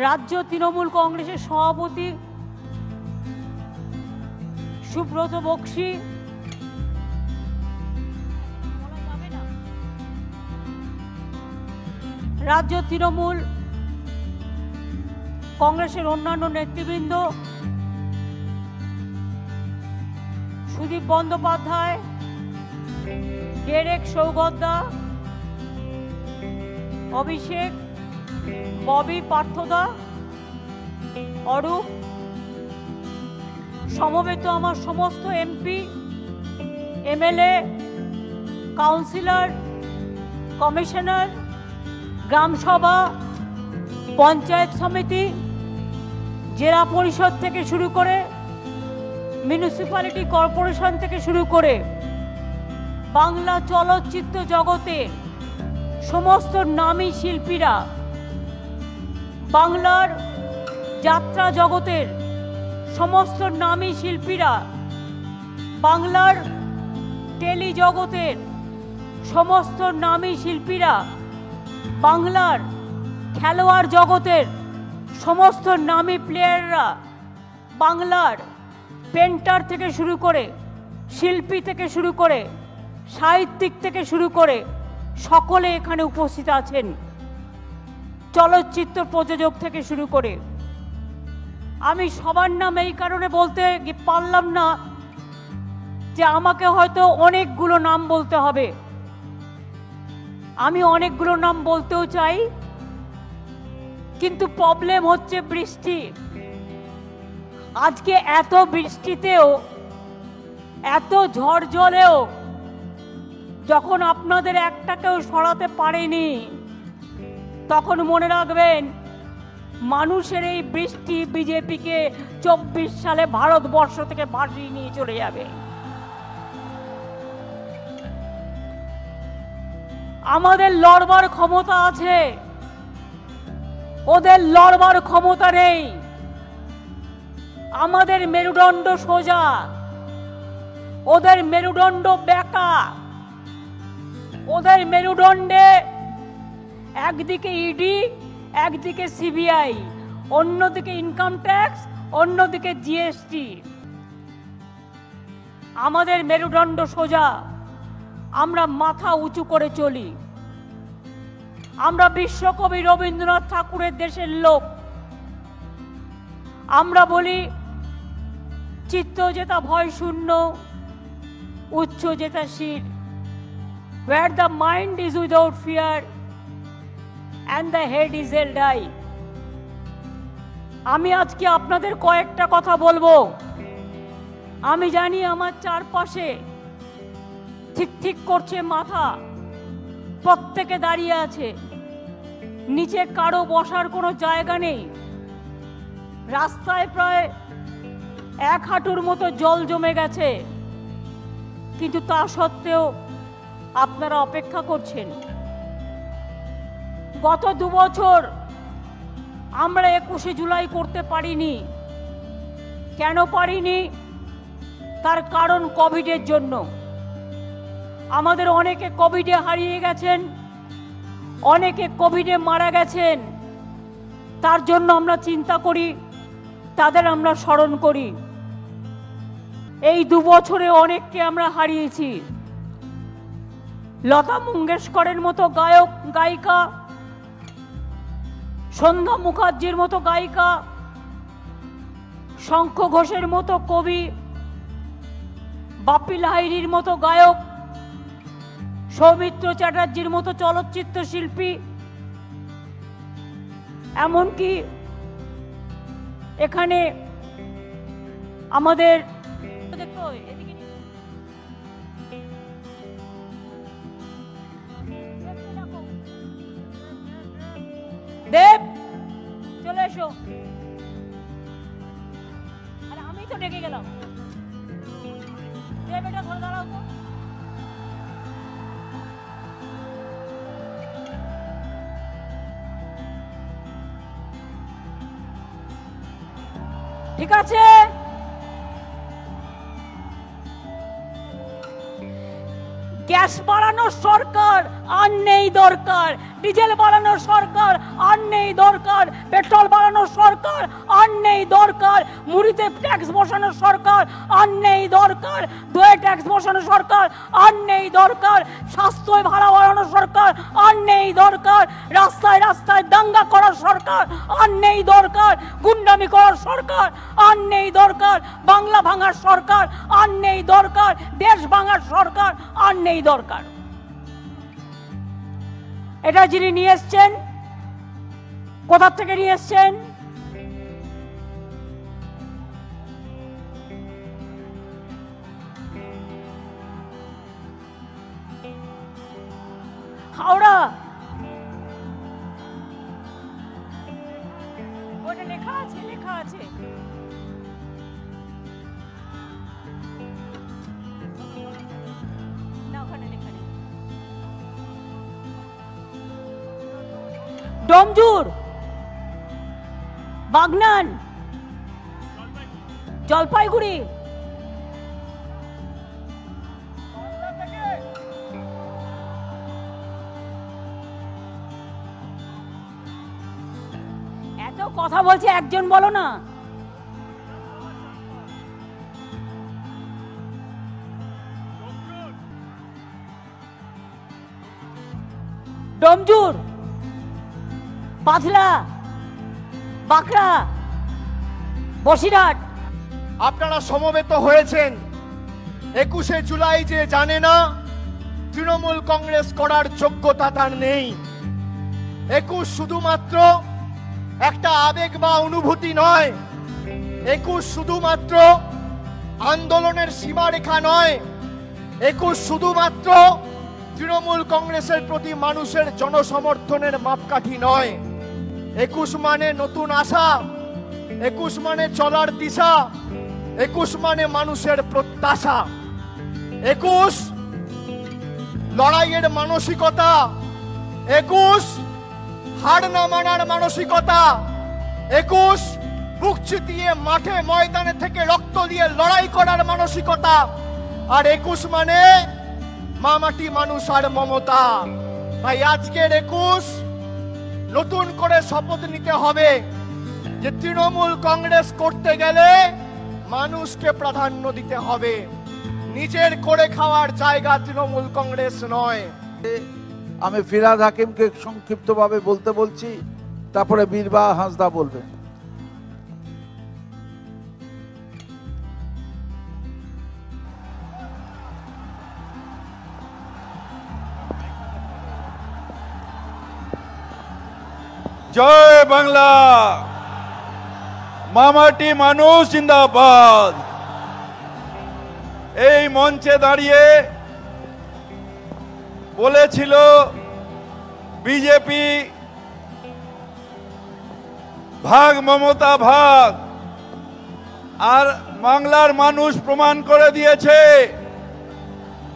রাজ্য তৃণমূল কংগ্রেসের সভাপতি সুব্রত বক্সী, রাজ্য তৃণমূল কংগ্রেসের অন্যান্য নেতৃবৃন্দ, সুদীপ বন্দ্যোপাধ্যায়, ডেরেক সৌগতদা, অভিষেক, ববি, পার্থদা, অরূপ, সমবেত আমার সমস্ত এমপি, এমএলএ, কাউন্সিলর, কমিশনার, গ্রামসভা, পঞ্চায়েত সমিতি, জেলা পরিষদ থেকে শুরু করে মিউনিসিপ্যালিটি কর্পোরেশন থেকে শুরু করে বাংলা চলচ্চিত্র জগতের সমস্ত নামী শিল্পীরা, বাংলার যাত্রা জগতের সমস্ত নামী শিল্পীরা, বাংলার টেলি জগতের সমস্ত নামী শিল্পীরা, বাংলার খেলোয়াড় জগতের সমস্ত নামী প্লেয়াররা, বাংলার পেন্টার থেকে শুরু করে শিল্পী থেকে শুরু করে সাহিত্যিক থেকে শুরু করে সকলে এখানে উপস্থিত আছেন। চলচ্চিত্র প্রযোজক থেকে শুরু করে আমি সবার নাম এই কারণে বলতে পারলাম না যে আমাকে হয়তো অনেকগুলো নাম বলতে হবে। আমি অনেকগুলো নাম বলতেও চাই, কিন্তু প্রবলেম হচ্ছে বৃষ্টি। আজকে এত বৃষ্টিতেও, এত ঝড় জলেও যখন আপনাদের একটাকেও সরাতে পারেনি, তখন মনে রাখবেন মানুষের এই বৃষ্টি বিজেপিকে 24 সালে ভারতবর্ষ থেকে ভাসিয়ে নিয়ে চলে যাবে। আমাদের লড়বার ক্ষমতা আছে, ওদের লড়বার ক্ষমতা নেই। আমাদের মেরুদণ্ড সোজা, ওদের মেরুদণ্ড বেঁকা। ওদের মেরুদণ্ডে একদিকে ইডি, একদিকে সিবিআই, অন্যদিকে ইনকাম ট্যাক্স, অন্যদিকে জিএসটি। আমাদের মেরুদণ্ড সোজা, আমরা মাথা উঁচু করে চলি। আমরা বিশ্বকবি রবীন্দ্রনাথ ঠাকুরের দেশের লোক। আমরা বলি চিত্ত যেতা ভয় শূন্য, উচ্চ যেতা শির, where the mind is without fear and the head is held high। আমি আজকে আপনাদের কয়েকটা কথা বলবো। আমি জানি আমার চারপাশে ঠিক ঠিক করছে মাথা, প্রত্যেকে দাঁড়িয়ে আছে, নিচে কারো বসার কোনো জায়গা নেই। রাস্তায় প্রায় 1 হাঁটুর মতো জল জমে গেছে, কিন্তু তা সত্ত্বেও আপনারা অপেক্ষা করছেন। গত 2 বছর আমরা 21শে জুলাই করতে পারিনি। কেন পারিনি? তার কারণ কোভিডের জন্য। আমাদের অনেকে কোভিডে হারিয়ে গেছেন, অনেকে কোভিডে মারা গেছেন। তার জন্য আমরা চিন্তা করি, তাদের আমরা স্মরণ করি। এই 2 বছরে অনেককে আমরা হারিয়েছি। লতা মঙ্গেশকরের মতো গায়ক গায়িকা, সন্ধ্যা মুখার্জির মতো গায়িকা, শঙ্খ ঘোষের মতো কবি, বাপ্পি লাহিড়ীর মতো গায়ক, সৌমিত্র চ্যাটার্জির মতো চলচ্চিত্র শিল্পী, এমনকি এখানে আমাদের দেব, চলে এসো। আরে আমি তো ডেকে গেলাম। দেব, এটা ধরে দাঁড়াও তো। ঠিক আছে, গ্যাস বাড়ানোর সরকার আর নেই দরকার, ডিজেল বাড়ানোর সরকার আর নেই দরকার। দরকার পেট্রোল বাড়ানোর সরকার, আর নেই দরকার মুড়িতে ট্যাক্স বসানোর সরকার, আর নেই দরকার দইয়ে ট্যাক্স বসানোর সরকার, আর নেই দরকার স্বাস্থ্য ভাড়া বাড়ানোর সরকার, আর নেই দরকার রাস্তায় রাস্তায় দাঙ্গা করার সরকার, আর নেই দরকার গুন্ডামি করার সরকার, আর নেই দরকার বাংলা ভাঙার সরকার, আর নেই দরকার দেশ ভাঙার সরকার, আর নেই দরকার। এটা যিনি নিয়ে এসছেন, কোথা থেকে নিয়ে এসছেন? হাওড়া। ওটা লেখা আছে, লেখা আছে। না, ওখানে লেখা নেই। ডোমজুর, বাগনান, জলপাইগুড়ি। এত কথা বলছে, একজন বলো না। ডোমজুর, পাথলা, বাঁকড়া, বসিরহাট। আপনারা সমবেত হয়েছেন 21শে জুলাই যে জানে না তৃণমূল কংগ্রেস করার যোগ্যতা তার নেই। 21 শুধুমাত্র একটা আবেগ বা অনুভূতি নয়, 21 শুধুমাত্র আন্দোলনের সীমারেখা নয়, 21 শুধুমাত্র তৃণমূল কংগ্রেসের প্রতি মানুষের জনসমর্থনের মাপকাঠি নয়। 21 মানে নতুন আশা, 21 মানে চলার দিশা, 21 মানে মানুষের প্রত্যাশা, 21 লড়াইয়ের মানসিকতা, 21 হার না মানার মানসিকতা, 21 বুক চিতিয়ে মাঠে ময়দানে থেকে রক্ত দিয়ে লড়াই করার মানসিকতা, আর 21 মানে মা মাটি মানুষ আর মমতা। তাই আজকের 21 নতুন করে শপথ নিতে হবে যে তৃণমূল কংগ্রেস করতে গেলে মানুষকে প্রাধান্য দিতে হবে, নিজের করে খাওয়ার জায়গা তৃণমূল কংগ্রেস নয়। আমি ফিরহাদ হাকিমকে সংক্ষিপ্তভাবে বলতে বলছি, তারপরে বীরবা হাঁসদা বলবেন। জয় বাংলা, মামাটি মানুষ জিন্দাবাদ। এই মঞ্চে দাঁড়িয়ে বলেছিল বিজেপি ভাগ মমতা ভাগ, আর বাংলার মানুষ প্রমাণ করে দিয়েছে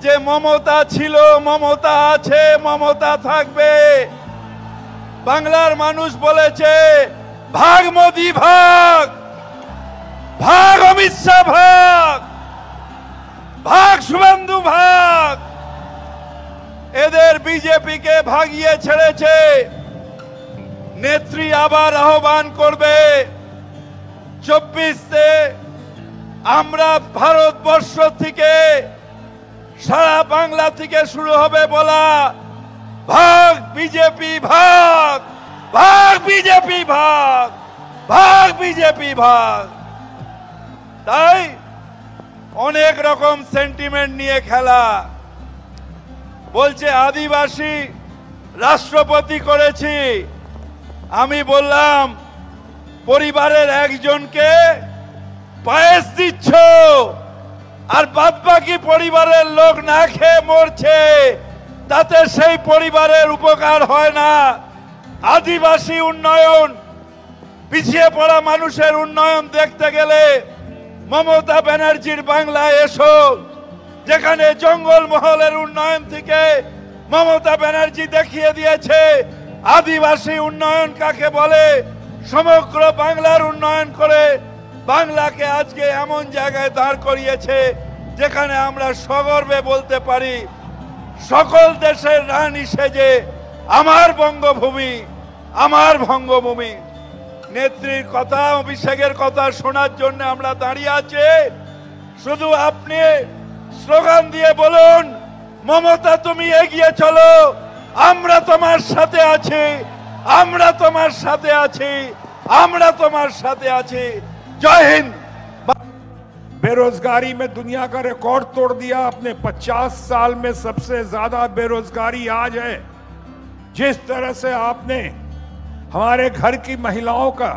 যে মমতা ছিল, মমতা আছে, মমতা থাকবে। বাংলার মানুষ বলেছে ভাগ মোদি ভাগ, ভাগ অমিত শাহ ভাগ, ভাগ শুভেন্দু ভাগ। এদের বিজেপিকে ভাগিয়ে ছেড়েছে। নেত্রী আবার আহ্বান করবে 24-তে আমরা ভারতবর্ষ থেকে, সারা বাংলা থেকে শুরু হবে বলা ভাগ বিজেপি ভাগ, ভাগ বিজেপি ভাগ, ভাগ বিজেপি ভাগ। তাই অনেক রকম সেন্টিমেন্ট নিয়ে খেলা। বলছে আদিবাসী রাষ্ট্রপতি করেছি। আমি বললাম পরিবারের একজনকে পায়েস দিচ্ছ আর বাদবাকি পরিবারের লোক না খেয়ে মরছে, তাতে সেই পরিবারের উপকার হয় না। আদিবাসী উন্নয়ন, পিছিয়ে পড়া মানুষের উন্নয়ন দেখতে গেলে মমতা ব্যানার্জির বাংলায় এসো, যেখানে জঙ্গলমহলের উন্নয়ন থেকে মমতা ব্যানার্জি দেখিয়ে দিয়েছে আদিবাসী উন্নয়ন কাকে বলে। সমগ্র বাংলার উন্নয়ন করে বাংলাকে আজকে এমন জায়গায় দাঁড় করিয়েছে যেখানে আমরা সগর্বে বলতে পারি সকল দেশের রানী সেজে আমার বঙ্গভূমি, আমার বঙ্গভূমি নেত্রীর কথা, অভিষেকের কথা শোনার জন্য আমরা দাঁড়িয়ে আছি। শুধু আপনি স্লোগান দিয়ে বলুন, মমতা তুমি এগিয়ে চলো, আমরা তোমার সাথে আছি, আমরা তোমার সাথে আছি, আমরা তোমার সাথে আছি। জয় হিন্দ। बेरोजगारी में दुनिया का रिकॉर्ड तोड़ दिया आपने। 50 साल में सबसे ज्यादा बेरोजगारी आज है। जिस तरह से आपने हमारे घर की महिलाओं का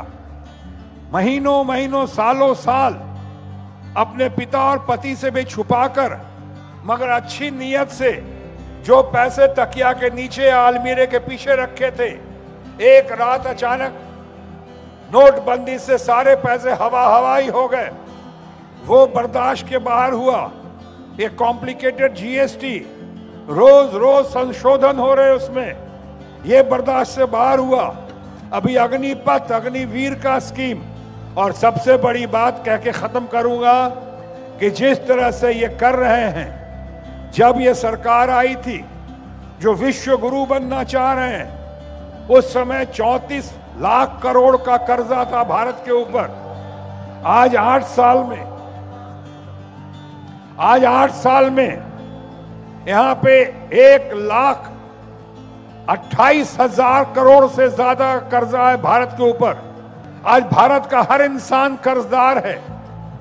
महीनों महीनों सालों साल अपने पिता और पति से भी छुपाकर, मगर अच्छी नीयत से जो पैसे तकिया के नीचे आलमीरे के पीछे रखे थे, एक रात अचानक नोटबंदी से सारे पैसे हवा हवाई हो गए। वो बर्दाश्त के बाहर हुआ। ये कॉम्प्लिकेटेड जीएसटी, रोज रोज संशोधन हो रहे उसमें, ये बर्दाश्त से बाहर हुआ। अभी अग्निपथ, अग्निवीर का स्कीम, और सबसे बड़ी बात कह के खत्म करूंगा कि जिस तरह से ये कर रहे हैं, जब ये सरकार आई थी जो विश्व गुरु बनना चाह रहे हैं, उस समय 34 लाख करोड़ का कर्जा था भारत के ऊपर। आज 8 साल में यहां पे 1,28,000 करोड़ से ज्यादा कर्जा है भारत के ऊपर। आज भारत का हर इंसान कर्जदार है।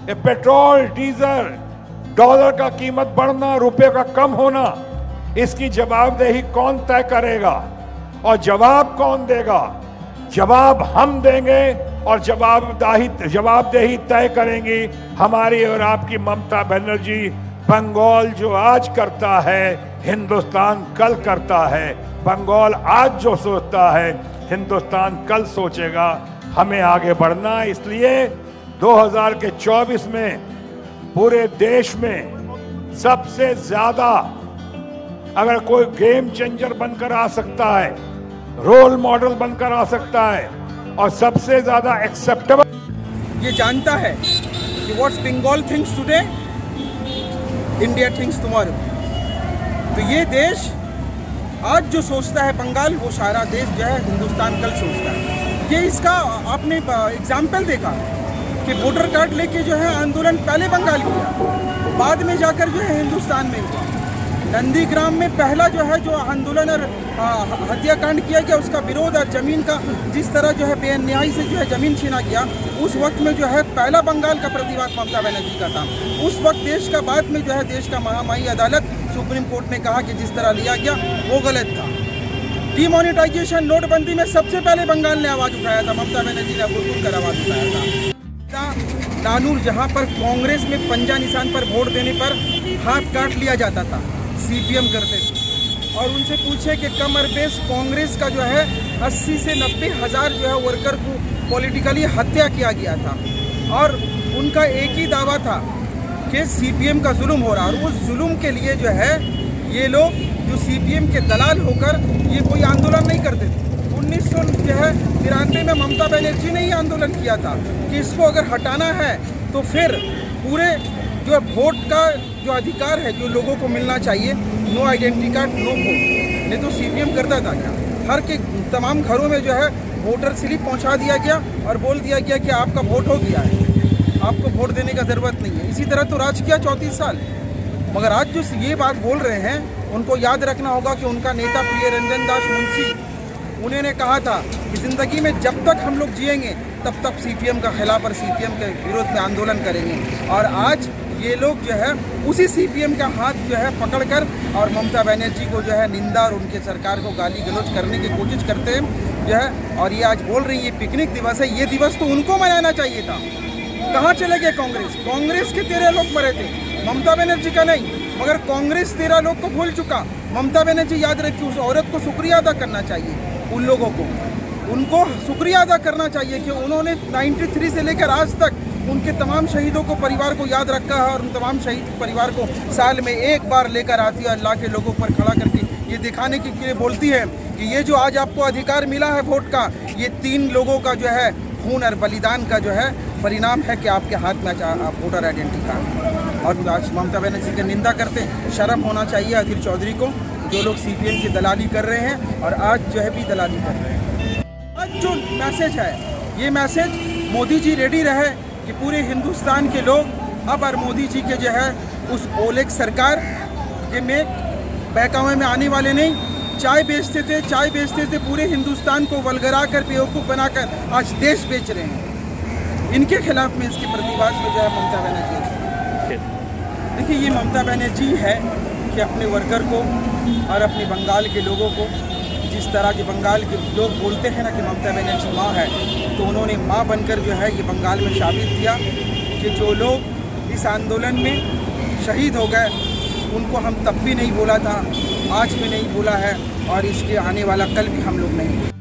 ये पेट्रोल, डीजल, डॉलर का कीमत बढ़ना, रुपए का कम होना, इसकी जवाबदेही कौन तय करेगा और जवाब कौन देगा? जवाब हम देंगे और जवाबदेही तय करेंगी हमारी और आपकी ममता बनर्जी। बंगाल जो आज करता है, हिंदुस्तान कल करता है। बंगाल आज जो सोचता है, हिंदुस्तान कल सोचेगा। हमें आगे बढ़ना, इसलिए 2024 में पूरे देश में सबसे ज्यादा अगर कोई गेम चेंजर बनकर आ सकता है, रोल मॉडल बनकर आ सकता है और सबसे ज्यादा एक्सेप्टेबल, ये जानता है कि what's Bengal thinks today, India thinks tomorrow. तो ये देश आज जो सोचता है बंगाल, वो सारा देश जो है हिंदुस्तान कल सोचता है। ये इसका आपने एग्जाम्पल देखा कि वोटर कार्ड लेके जो है आंदोलन पहले बंगाल किया, बाद में जाकर जो है हिंदुस्तान में हुआ। नंदीग्राम में पहला जो है जो आंदोलन और हत्याकांड किया गया, उसका विरोध और जमीन का जिस तरह जो है बेन्यायी से जो है जमीन छीना गया, उस वक्त में जो है पहला बंगाल का प्रतिवाद ममता बनर्जी का था। उस वक्त देश का बाद में जो है देश का महामाई अदालत सुप्रीम कोर्ट ने कहा कि जिस तरह लिया गया वो गलत था। डिमोनेटाइजेशन, नोटबंदी में सबसे पहले बंगाल ने आवाज़ उठाया था, ममता बनर्जी ने खुलकर आवाज़ उठाया था। नानूर, जहाँ पर कांग्रेस में पंजा निशान पर वोट देने पर हाथ काट लिया जाता था, सीपीएम करते थे, और उनसे पूछे कि कमर बेस कांग्रेस का जो है 80 से 90 हज़ार जो है वर्कर को पॉलिटिकली हत्या किया गया था, और उनका एक ही दावा था कि सीपीएम का जुल्म हो रहा। और उस जुल्म के लिए जो है ये लोग जो सीपीएम के दलाल होकर ये कोई आंदोलन नहीं करते थे। 1993 में ममता बनर्जी ने ही आंदोलन किया था कि इसको अगर हटाना है तो फिर पूरे जो वोट का जो अधिकार है जो लोगों को मिलना चाहिए, no identity card no vote, नहीं तो सीपीएम करता था क्या? हर के तमाम घरों में जो है वोटर स्लिप पहुंचा दिया गया और बोल दिया गया कि आपका वोट हो गया है, आपको वोट देने का ज़रूरत नहीं है। इसी तरह तो राज किया 34 साल। मगर आज जो ये बात बोल रहे हैं, उनको याद रखना होगा कि उनका नेता प्रियरंजन दास मुंशी, उन्होंने कहा था कि ज़िंदगी में जब तक हम लोग जिएंगे तब तक सीपीएम का खिलाफ और सीपीएम के विरोध में आंदोलन करेंगे। और आज ये लोग जो है उसी सीपीएम का हाथ जो है पकड़कर और ममता बनर्जी को जो है निंदा और उनके सरकार को गाली गलौज करने की कोशिश करते हैं जो है। और ये आज बोल रही है ये पिकनिक दिवस है, ये दिवस तो उनको मनाना चाहिए था। कहाँ चले गए कांग्रेस? कांग्रेस के 13 लोग मरे थे, ममता बनर्जी का नहीं। मगर कांग्रेस 13 लोग को भूल चुका, ममता बनर्जी याद रखी। उस औरत को शुक्रिया अदा करना चाहिए, उन लोगों को उनको शुक्रिया अदा करना चाहिए कि उन्होंने 93 से लेकर आज तक उनके तमाम शहीदों को, परिवार को याद रखा है और उन तमाम शहीद परिवार को साल में एक बार लेकर आती है, अल्लाह के लोगों पर खड़ा करके ये दिखाने के लिए बोलती है कि ये जो आज आपको अधिकार मिला है वोट का, ये 3 लोगों का जो है खून और बलिदान का जो है परिणाम है कि आपके हाथ में वोटर आइडेंटिटी कार्ड। और आज ममता बनर्जी की निंदा करते हैं, शर्म होना चाहिए अधीर चौधरी को, जो लोग सीपीएम की दलाली कर रहे हैं और आज जो है भी दलाली कर रहे हैं। जो मैसेज है, ये मैसेज मोदी जी रेडी रहे कि पूरे हिंदुस्तान के लोग अब और मोदी जी के जो है उस ओलेग सरकार के में बहकावे में आने वाले नहीं। चाय बेचते थे पूरे हिंदुस्तान को वलगरा कर बेवकूफ़ बनाकर आज देश बेच रहे हैं। इनके खिलाफ में इसके प्रतिवाद में जो है ममता बनर्जी। देखिए, ये ममता बनर्जी है कि अपने वर्कर को और अपने बंगाल के लोगों को, जिस तरह के बंगाल के लोग बोलते हैं ना कि ममता बनर्जी माँ है, तो उन्होंने माँ बनकर जो है ये बंगाल में साबित किया कि जो लोग इस आंदोलन में शहीद हो गए उनको हम तब भी नहीं बोला था, आज भी नहीं बोला है और इसके आने वाला कल भी हम लोग नहीं।